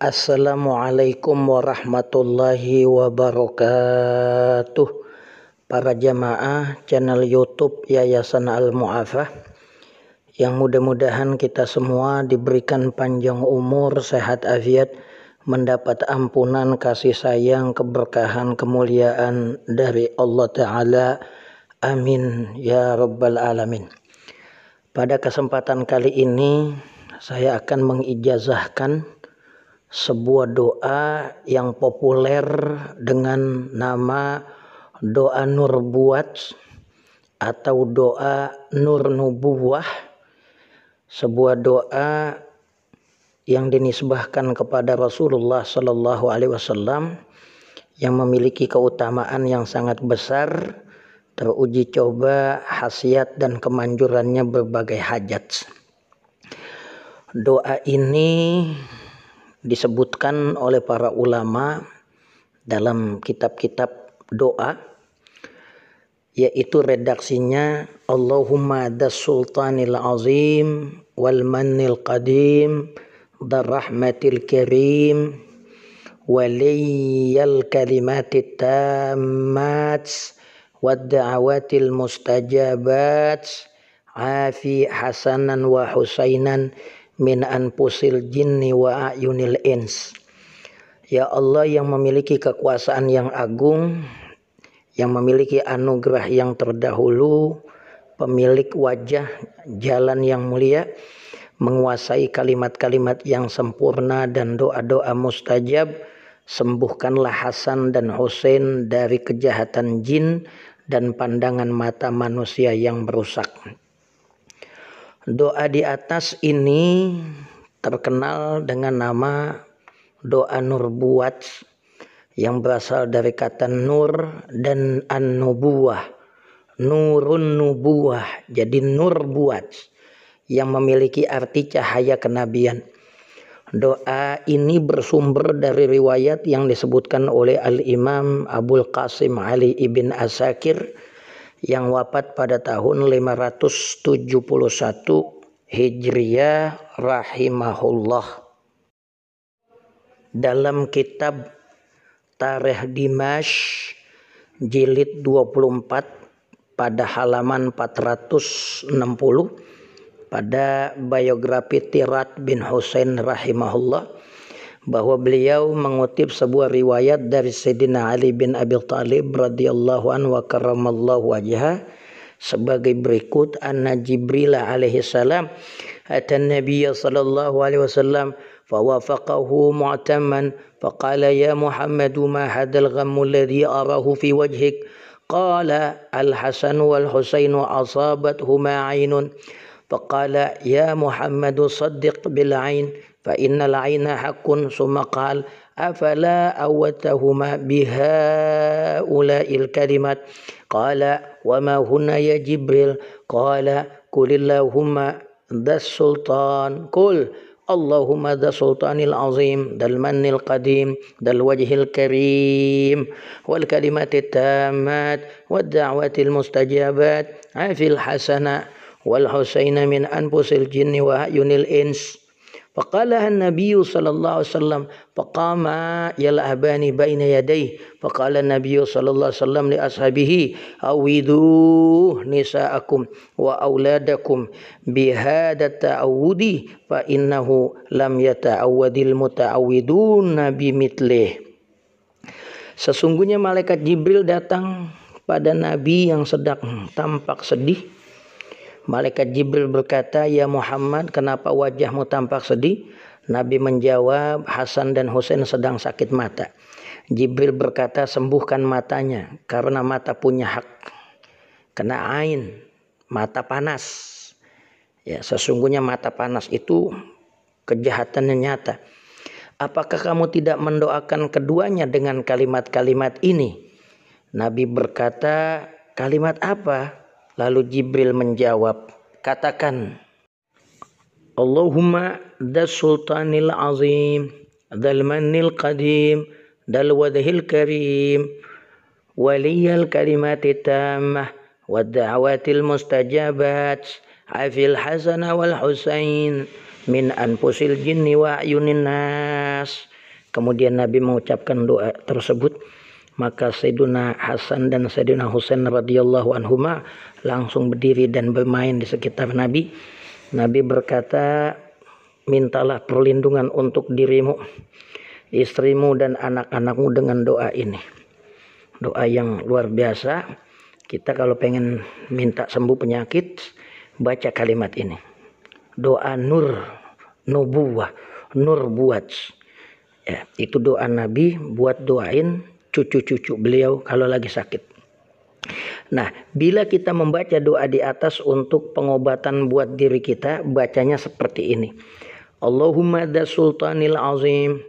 Assalamualaikum warahmatullahi wabarakatuh. Para jamaah channel YouTube Yayasan Al-Mu'afah, yang mudah-mudahan kita semua diberikan panjang umur, sehat afiat, mendapat ampunan, kasih sayang, keberkahan, kemuliaan dari Allah Ta'ala. Amin ya rabbal alamin. Pada kesempatan kali ini saya akan mengijazahkan sebuah doa yang populer dengan nama doa Nurbuat atau doa Nur Nubuwah, sebuah doa yang dinisbahkan kepada Rasulullah Sallallahu Alaihi Wasallam yang memiliki keutamaan yang sangat besar, teruji coba khasiat dan kemanjurannya berbagai hajat. Doa ini disebutkan oleh para ulama dalam kitab-kitab doa, yaitu redaksinya Allahumma das sultanil azim wal mannil qadim dar rahmatil karim waliyal kalimatit tammat wad da'awatil mustajabat afi hasanan wa husainan min anfusil jinni wa ayunil ins. Ya Allah yang memiliki kekuasaan yang agung, yang memiliki anugerah yang terdahulu, pemilik wajah jalan yang mulia, menguasai kalimat-kalimat yang sempurna dan doa-doa mustajab, sembuhkanlah Hasan dan Husain dari kejahatan jin dan pandangan mata manusia yang merusak. Doa di atas ini terkenal dengan nama doa Nurbuat yang berasal dari kata nur dan an-nubuwah. Nurun nubuwah, jadi Nurbuat yang memiliki arti cahaya kenabian. Doa ini bersumber dari riwayat yang disebutkan oleh Al-Imam Abul Qasim Ali ibn Asakir yang wafat pada tahun 571 Hijriyah rahimahullah. Dalam kitab Tarikh Dimash jilid 24 pada halaman 460 pada biografi Tirat bin Husain rahimahullah, bahwa beliau mengutip sebuah riwayat dari Sayyidina Ali bin Abi Thalib radhiyallahu anhu wa karramallahu wajhah sebagai berikut: anna Jibril alaihi salam atan Nabiy sallallahu alaihi wasallam fawafaqahu mu'taman faqala ya Muhammad ma hadzal ghammu alladhi arahu fi wajhik qala al-Hasan wal Husain asabathuma 'ainun faqala ya Muhammad saddiq bil 'ain fa innal 'aina haqqun summa qala afala awwatahuma biha ula'il kalimat qala wa ma hunna ya Jibril qala kulillahumma das sultan kul Allahumma das sultanil azim dal mannil qadim dal wajhil karim wal kalimatit tammat wad da'watil mustajabat afil hasana wal husaina min anfusil jinni wa ayunil ins. Faqalaha an-nabiy sallallahu alaihi wasallam faqama yal'abani baina yadayhi faqala an-nabiy sallallahu alaihi wasallam li ashabihi awidu nisa'akum wa auladakum bihadha ta'awudi fa innahu lam yata'awwadil muta'awwiduna bimithlih. Sesungguhnya malaikat Jibril datang pada Nabi yang sedang tampak sedih. Malaikat Jibril berkata, ya Muhammad, kenapa wajahmu tampak sedih? Nabi menjawab, Hasan dan Husain sedang sakit mata. Jibril berkata, sembuhkan matanya, karena mata punya hak. Kena ain, mata panas. Ya, sesungguhnya mata panas itu kejahatannya nyata. Apakah kamu tidak mendoakan keduanya dengan kalimat-kalimat ini? Nabi berkata, kalimat apa? Lalu Jibril menjawab, katakan, Allahumma das sultanil azim dal mannil qadim dal wajhil karim waliyal kalimatit tammah wad da'awatil mustajabat afil hasana wal husain min anfusil jinni wa ayunin nas. Kemudian Nabi mengucapkan doa tersebut, maka Sayyidina Hasan dan Sayyidina Husain radhiyallahu anhuma langsung berdiri dan bermain di sekitar Nabi. Nabi berkata, mintalah perlindungan untuk dirimu, istrimu dan anak-anakmu dengan doa ini. Doa yang luar biasa. Kita kalau pengen minta sembuh penyakit, baca kalimat ini. Doa nur, nubuwah, nur buat. Ya, itu doa Nabi buat doain cucu-cucu beliau kalau lagi sakit. Nah, bila kita membaca doa di atas untuk pengobatan buat diri kita, bacanya seperti ini. Allahumma da sultanil azim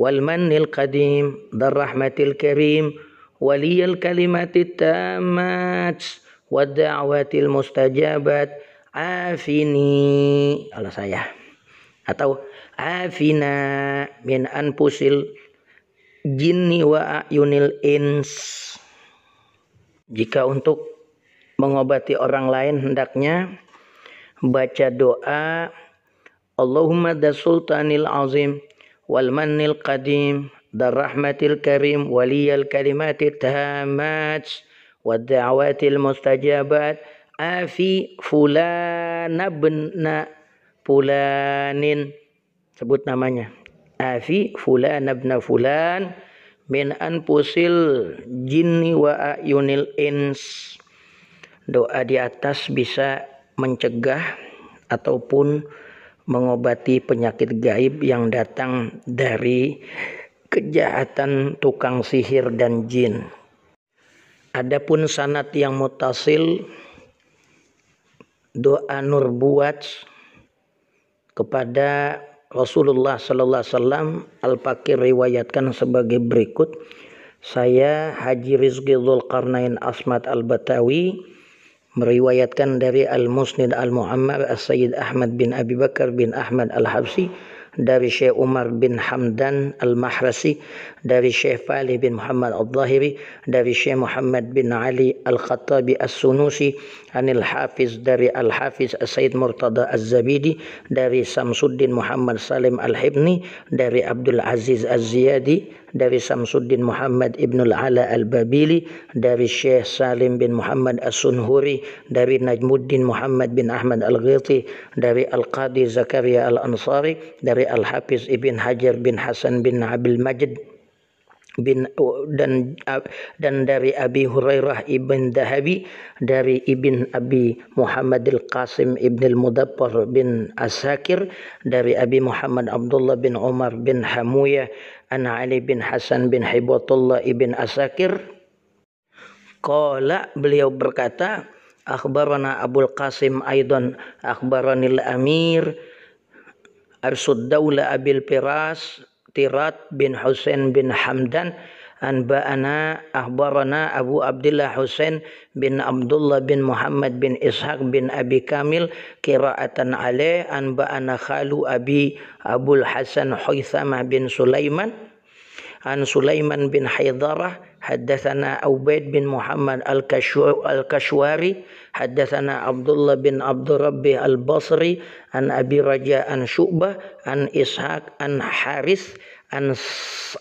wal mannil qadim dar rahmatil karim waliyal kalimatit tamat wad da'watil mustajabat afini ala saya, atau afina min anfusil jinni wa ayunil ins. Jika untuk mengobati orang lain hendaknya baca doa Allahumma da sultanil azim wal mannil qadim dar rahmatil karim waliyal kalimatit tamat wad da'watil mustajabat afi fulana bna fulanin, sebut namanya, afi fulana bna fulan min anfusil jinni wa ayunil ins. Doa di atas bisa mencegah ataupun mengobati penyakit gaib yang datang dari kejahatan tukang sihir dan jin. Adapun sanad yang mutasil, doa nur buat kepada Rasulullah sallallahu alaihi wasallam, Al-Fakir riwayatkan sebagai berikut. Saya Haji Rizki Dzulqarnain Asmat Al-Batawi meriwayatkan dari Al-Musnid Al-Mu'ammar As-Sayyid Ahmad bin Abi Bakar bin Ahmad Al-Habsi, dari Syekh Umar bin Hamdan Al-Mahrasi, dari Syekh Falih bin Muhammad Al-Zahiri, dari Syekh Muhammad bin Ali Al-Khattabi As-Sunusi, Anil Hafiz dari Al-Hafiz As-Sayyid Murtada Az-Zabidi, dari Samsuddin Muhammad Salim Al-Hibni, dari Abdul Aziz Az-Ziyadi, dari Samsuddin Muhammad Ibnul Ala Al-Babili, dari Syekh Salim bin Muhammad As-Sunhuri, dari Najmuddin Muhammad bin Ahmad Al-Ghiti, dari Al-Qadi Zakaria Al-Ansari, dari Al-Hafiz Ibn Hajar bin Hasan bin Abil Majid dan dari Abi Hurairah Ibn Dahabi, dari Ibn Abi Muhammad Al-Qasim Ibn Al-Mudaffar bin Asakir, dari Abi Muhammad Abdullah bin Umar bin Hamuyah an Ali bin Hasan bin Hibatullah Ibn Asakir. Qala, beliau berkata, akhbarana Abul Qasim aidan akhbaranil Amir Arsud Daula Abil Firas Tirat bin Husain bin Hamdan anba'ana akhbarana Abu Abdullah Husain bin Abdullah bin Muhammad bin Ishaq bin Abi Kamil qira'atan alaih anba'ana khalu Abi Abul Hasan Huithamah bin Sulaiman an Sulaiman bin Haydarah haddatsana Ubaid bin Muhammad Al-Kashwari haddatsana Abdullah bin Abdurrabbi Al-Basri an Abi Raja an Syu'bah an Ishaq an Haris an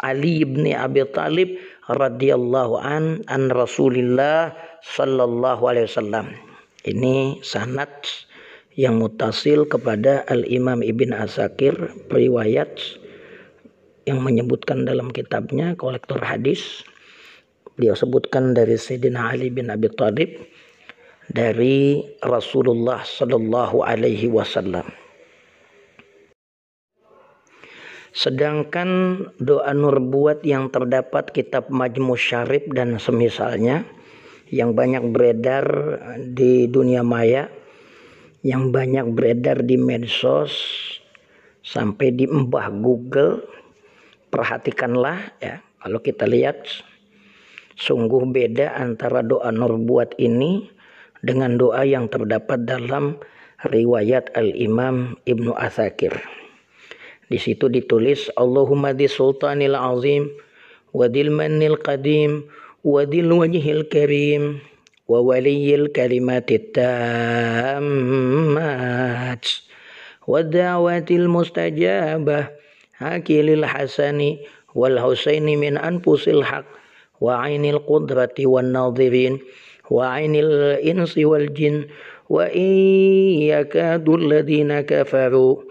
Ali bin Abi Talib radhiyallahu an Rasulillah sallallahu alaihi wasallam. Ini sanad yang mutasil kepada Al-Imam Ibn Asakir, riwayat yang menyebutkan dalam kitabnya Kolektor Hadis. Beliau sebutkan dari Sayyidina Ali bin Abi Thalib dari Rasulullah sallallahu alaihi wasallam. Sedangkan doa nur buat yang terdapat kitab Majmu' Syarif dan semisalnya yang banyak beredar di dunia maya, yang banyak beredar di medsos sampai di mbah Google, perhatikanlah ya, kalau kita lihat sungguh beda antara doa nur buat ini dengan doa yang terdapat dalam riwayat Al-Imam Ibnu Asakir. Di situ ditulis Allahumma di sultanil azim wa dil mannil qadim wa dil wajhil karim wa waliyil kalimatit tammat wa da'watil mustajabah hakilil hasani wal husaini min anfusil haq wa ainil qudrati wan nadhirin wa ainil insi wal jin wa yakadu alladhina kafaru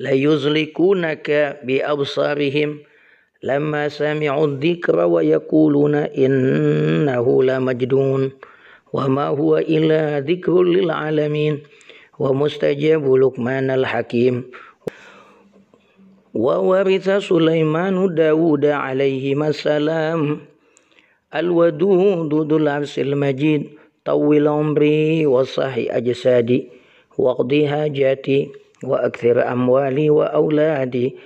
la yuzlikunaka bi absarihim lamma sami'u dzikra wa yaquluna innahu la majnun wa ma huwa illa dzikrul lil alamin wa mustajabu luqmanal hakim wa waritha Sulaimanu Dawuda alaihi assalam al-wadudu dzul arsil majid tawil umri wa sahi ajsadi waqdi hajati wa akthir amwali wa auladi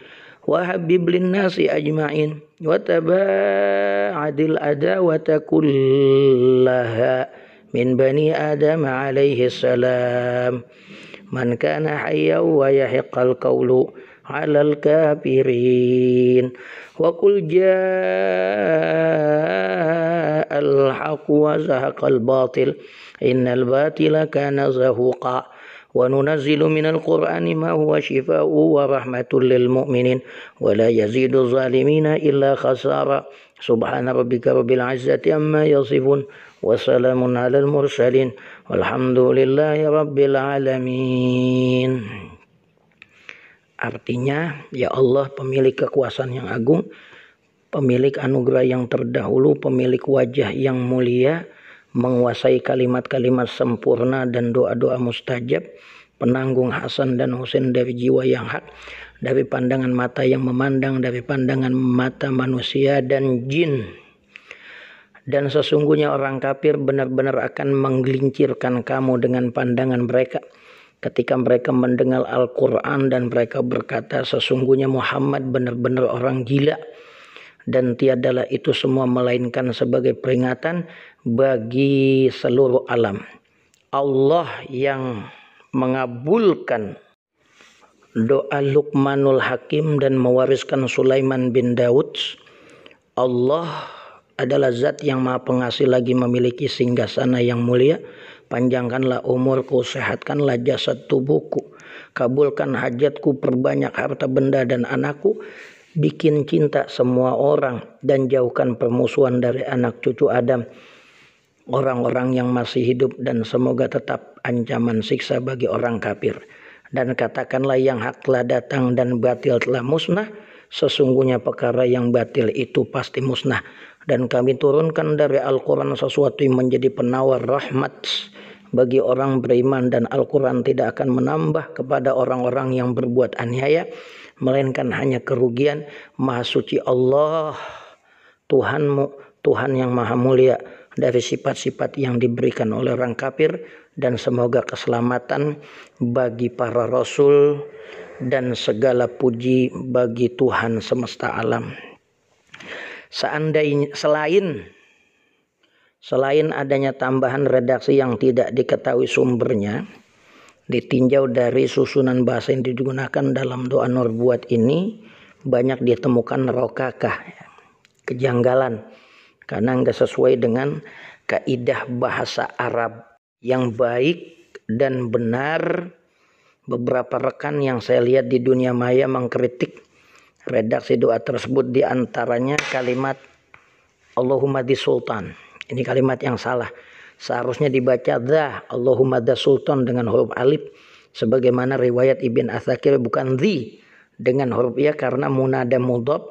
wa habib linnasi ajma'in wa taba'adil adawata kullaha min bani Adam alaihi salam man kana hayyan wa yahiqqal qawlu 'alal kafirin wa qul ja'al haqq wa zahaqal batil innal batila kana zahuqa wa nunazzilu minal qur'ani ma huwa shifaa'un wa rahmatul lil mu'minin wa la yazidu zalimina illa khasara subhana rabbika rabbil izzati amma yasifun wa salamun alal mursalin walhamdulillahi rabbil alamin. Artinya, ya Allah pemilik kekuasaan yang agung, pemilik anugerah yang terdahulu, pemilik wajah yang mulia, menguasai kalimat-kalimat sempurna dan doa-doa mustajab, penanggung Hasan dan Husain dari jiwa yang hak, dari pandangan mata yang memandang, dari pandangan mata manusia dan jin. Dan sesungguhnya orang kafir benar-benar akan menggelincirkan kamu dengan pandangan mereka ketika mereka mendengar Al-Quran dan mereka berkata sesungguhnya Muhammad benar-benar orang gila. Dan tiadalah itu semua melainkan sebagai peringatan bagi seluruh alam. Allah yang mengabulkan doa Luqmanul Hakim dan mewariskan Sulaiman bin Daud. Allah adalah zat yang maha pengasih lagi memiliki singgasana yang mulia. Panjangkanlah umurku, sehatkanlah jasad tubuhku, kabulkan hajatku, perbanyak harta benda dan anakku, bikin cinta semua orang dan jauhkan permusuhan dari anak cucu Adam, orang-orang yang masih hidup, dan semoga tetap ancaman siksa bagi orang kafir. Dan katakanlah yang hak telah datang dan batil telah musnah, sesungguhnya perkara yang batil itu pasti musnah. Dan kami turunkan dari Al-Quran sesuatu yang menjadi penawar rahmat bagi orang beriman, dan Al-Quran tidak akan menambah kepada orang-orang yang berbuat aniaya melainkan hanya kerugian. Maha suci Allah Tuhanmu, Tuhan yang maha mulia dari sifat-sifat yang diberikan oleh orang kafir, dan semoga keselamatan bagi para rasul dan segala puji bagi Tuhan semesta alam. Seandainya selain adanya tambahan redaksi yang tidak diketahui sumbernya, ditinjau dari susunan bahasa yang digunakan dalam doa nubuat ini banyak ditemukan rokakah, kejanggalan, karena enggak sesuai dengan kaidah bahasa Arab yang baik dan benar. Beberapa rekan yang saya lihat di dunia maya mengkritik redaksi doa tersebut, di antaranya kalimat Allahumma di sultan. Ini kalimat yang salah. Seharusnya dibaca dha Allahumma da sultan dengan huruf alif, sebagaimana riwayat Ibn Atsakir, bukan dhi dengan huruf ya, karena munada mudhaf.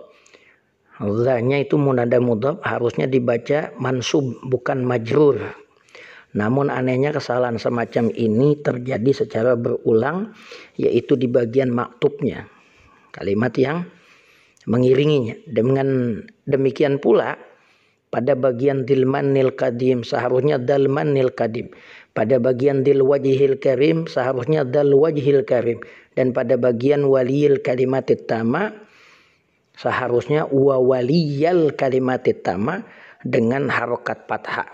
Dha-nya itu munada mudhaf, harusnya dibaca mansub bukan majrur. Namun anehnya kesalahan semacam ini terjadi secara berulang, yaitu di bagian maktubnya, kalimat yang mengiringinya. Dengan demikian pula pada bagian dilmanil kadim seharusnya dalmanil kadim, pada bagian dil wajhil karim seharusnya dal wajhil karim, dan pada bagian waliyil kalimatit tama seharusnya wa waliyal kalimatit tama dengan harokat fathah.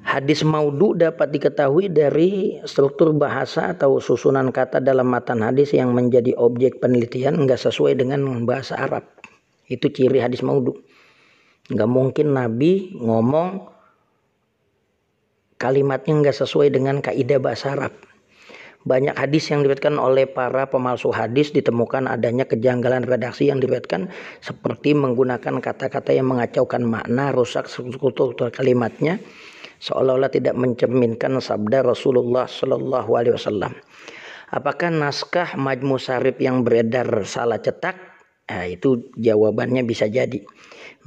Hadis maudhu dapat diketahui dari struktur bahasa atau susunan kata dalam matan hadis yang menjadi objek penelitian enggak sesuai dengan bahasa Arab. Itu ciri hadis maudhu. Enggak mungkin Nabi ngomong kalimatnya enggak sesuai dengan kaidah bahasa Arab. Banyak hadis yang diriwayatkan oleh para pemalsu hadis ditemukan adanya kejanggalan redaksi yang diriwayatkan, seperti menggunakan kata-kata yang mengacaukan makna, rusak struktur kalimatnya, seolah-olah tidak mencerminkan sabda Rasulullah Shallallahu Alaihi Wasallam. Apakah naskah Majmu' Syarif yang beredar salah cetak? Nah, itu jawabannya bisa jadi.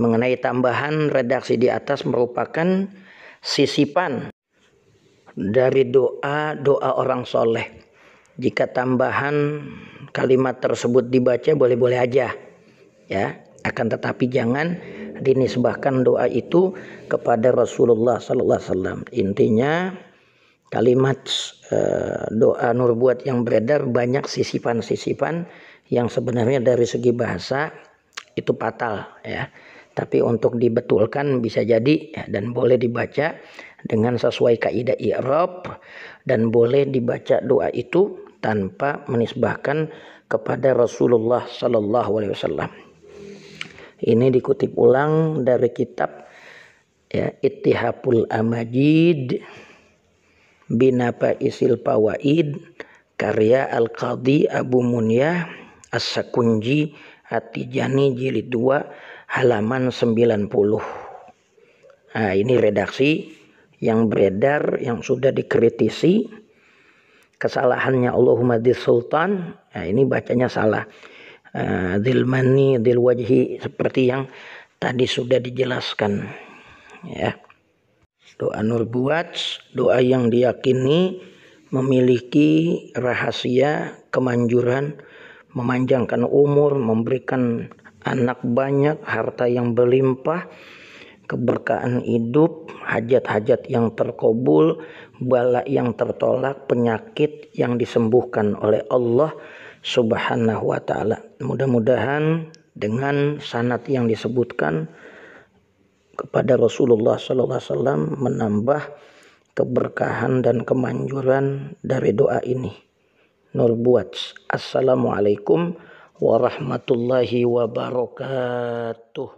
Mengenai tambahan redaksi di atas merupakan sisipan dari doa orang soleh. Jika tambahan kalimat tersebut dibaca boleh-boleh aja, ya. Akan tetapi jangan dinisbahkan doa itu kepada Rasulullah Sallallahu Alaihi Wasallam. Intinya kalimat doa nubuat yang beredar banyak sisipan-sisipan yang sebenarnya dari segi bahasa itu fatal, ya. Tapi untuk dibetulkan bisa jadi, ya, dan boleh dibaca dengan sesuai kaidah i'rab, dan boleh dibaca doa itu tanpa menisbahkan kepada Rasulullah Sallallahu Alaihi Wasallam. Ini dikutip ulang dari kitab, ya, Ittihaful Amajid Binafaisil Fawaid karya Al-Qadhi Abu Munyah As-Sakunji At-Tijani jilid 2 halaman 90. Nah, ini redaksi yang beredar yang sudah dikritisi. Kesalahannya Allahumma dzil sultan. Nah, ini bacanya salah. Dzil manni dzil wajhi, seperti yang tadi sudah dijelaskan, ya. Doa nubuat, doa yang diyakini memiliki rahasia kemanjuran, memanjangkan umur, memberikan anak banyak, harta yang berlimpah, keberkahan hidup, hajat-hajat yang terkabul, bala yang tertolak, penyakit yang disembuhkan oleh Allah Subhanahu wa ta'ala. Mudah-mudahan dengan sanad yang disebutkan kepada Rasulullah Sallallahu Alaihi Wasallam menambah keberkahan dan kemanjuran dari doa ini. Nubuat. Assalamualaikum warahmatullahi wabarakatuh.